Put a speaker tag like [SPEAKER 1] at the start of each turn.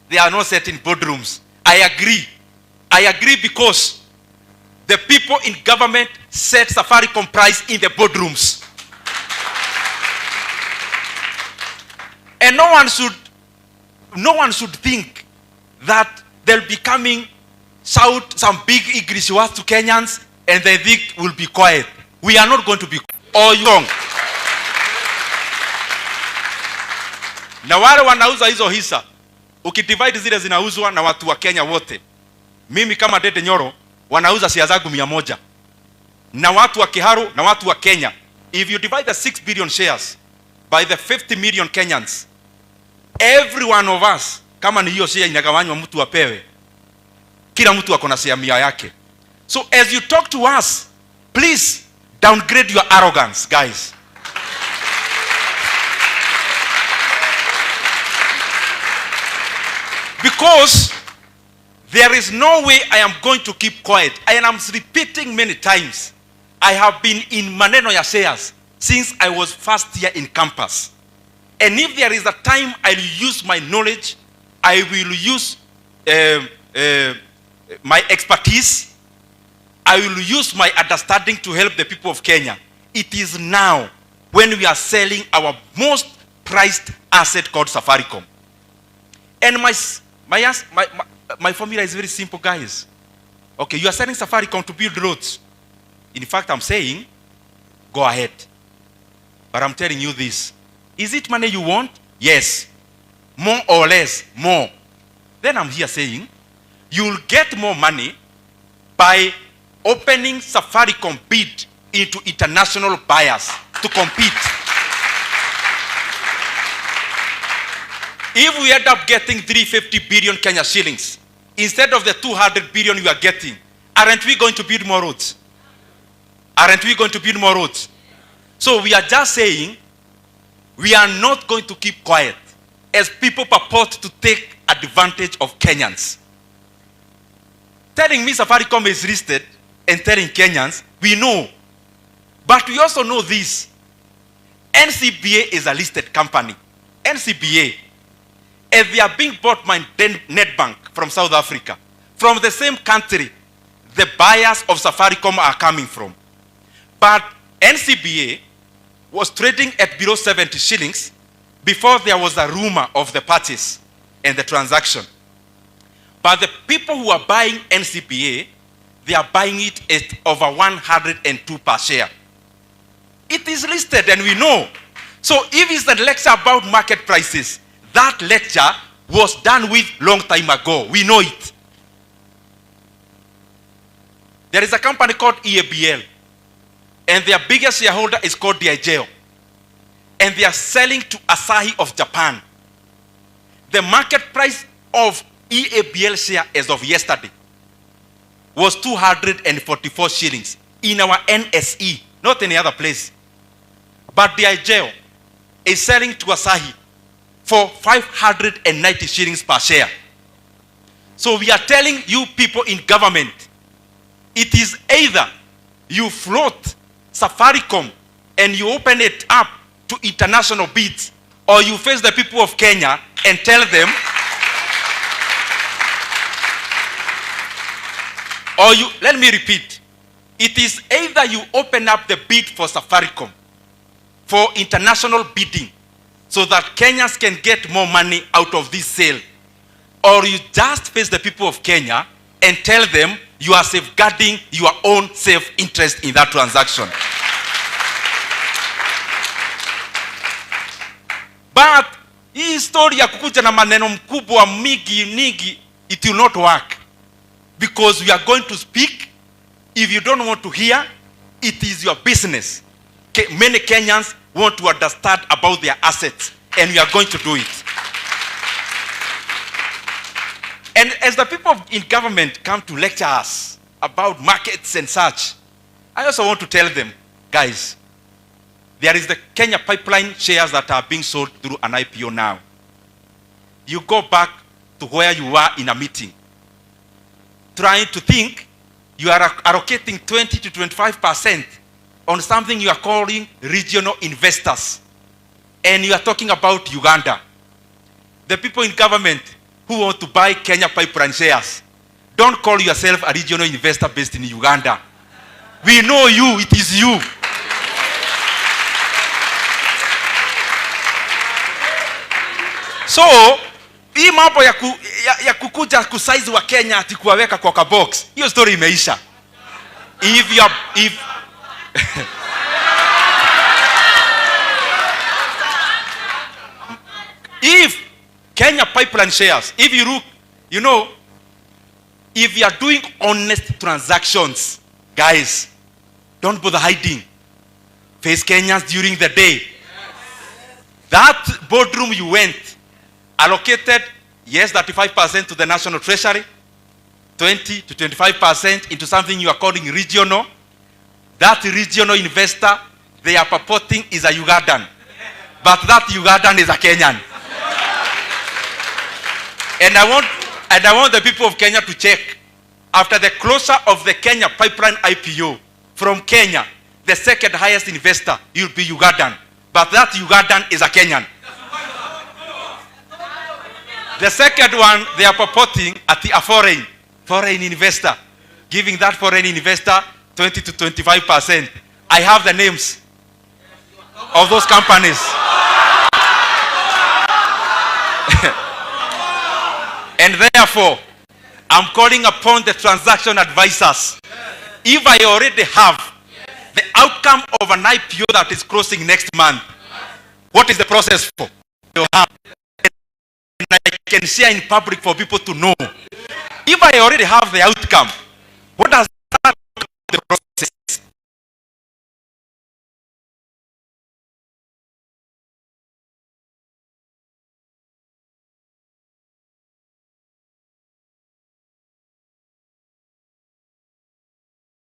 [SPEAKER 1] they are not set in boardrooms. I agree because the people in government set Safaricom price in the boardrooms. And no one should think that they'll be coming, shout some big English words to Kenyans, and they think we'll be quiet. We are not going to be all young. Na wale wanauza hizo hisa, ukidivide zile zinauzwa na watu wa Kenya wote. Mimi kama Dede Nyoro, wanauza share zangu 100. Na watu wa Kiharu na watu wa Kenya. If you divide the 6 billion shares by the 50 million Kenyans, every one of us, kama ni hiyo share inagawanywa mtu apewe, kila mtu ako na share 100 yake. So as you talk to us, please downgrade your arrogance, guys. Because there is no way I am going to keep quiet. And I'm repeating many times. I have been in maneno ya shares since I was first year in campus. And if there is a time I'll use my knowledge, I will use my expertise, I will use my understanding to help the people of Kenya. It is now when we are selling our most prized asset called Safaricom. And my formula is very simple, guys. Okay, you are selling Safaricom to build roads. In fact, I'm saying, go ahead. But I'm telling you this. Is it money you want? Yes. More or less, more. Then I'm here saying, you'll get more money by opening Safaricom bid into international buyers to compete. If we end up getting 350 billion Kenya shillings, instead of the 200 billion we are getting, aren't we going to build more roads? Aren't we going to build more roads? So we are just saying, we are not going to keep quiet as people purport to take advantage of Kenyans. Telling me Safaricom is listed and telling Kenyans, we know. But we also know this. NCBA is a listed company. NCBA. And they are being bought by Netbank from South Africa. From the same country the buyers of Safaricom are coming from. But NCBA was trading at below 70 shillings before there was a rumor of the purchase and the transaction. But the people who are buying NCBA, they are buying it at over 102 per share. It is listed and we know. So if it's a lecture about market prices, that lecture was done with long time ago. We know it. There is a company called EABL, and their biggest shareholder is called Diageo, and they are selling to Asahi of Japan. The market price of EABL share as of yesterday was 244 shillings in our NSE, not any other place. But Diageo is selling to Asahi for 590 shillings per share. So we are telling you people in government, it is either you float Safaricom and you open it up to international bids, or you face the people of Kenya and tell them, or you, let me repeat, it is either you open up the bid for Safaricom for international bidding so that Kenyans can get more money out of this sale, or you just face the people of Kenya and tell them you are safeguarding your own self-interest in that transaction. But hii story ya kukuja na maneno mkubwa mingi, it will not work. Because we are going to speak. If you don't want to hear, it is your business. Many Kenyans want to understand about their assets, and we are going to do it. And as the people in government come to lecture us about markets and such, I also want to tell them, guys, there is the Kenya pipeline shares that are being sold through an IPO now. You go back to where you were in a meeting, trying to think you are allocating 20 to 25% on something you are calling regional investors. And you are talking about Uganda. The people in government, who want to buy Kenya pipeline shares, don't call yourself a regional investor based in Uganda. We know you, it is you. So, hii mambo ya kukuja kusaizi wa Kenya ati kuwaweka kwa box, hiyo story imeisha. If Kenya pipeline shares, if you look, you know, if you are doing honest transactions, guys, don't bother hiding. Face Kenyans during the day. That boardroom you went, allocated, yes, 35% to the national treasury, 20 to 25% into something you are calling regional. That regional investor, they are purporting is a Ugandan. But that Ugandan is a Kenyan. And I want the people of Kenya to check. After the closure of the Kenya pipeline IPO from Kenya, the second highest investor will be Ugandan. But that Ugandan is a Kenyan. The second one, they are purporting at a foreign investor, giving that foreign investor 20 to 25%. I have the names of those companies. And therefore, I'm calling upon the transaction advisors. If I already have the outcome of an IPO that is closing next month, what is the process for? And I can share in public for people to know. If I already have the outcome, what does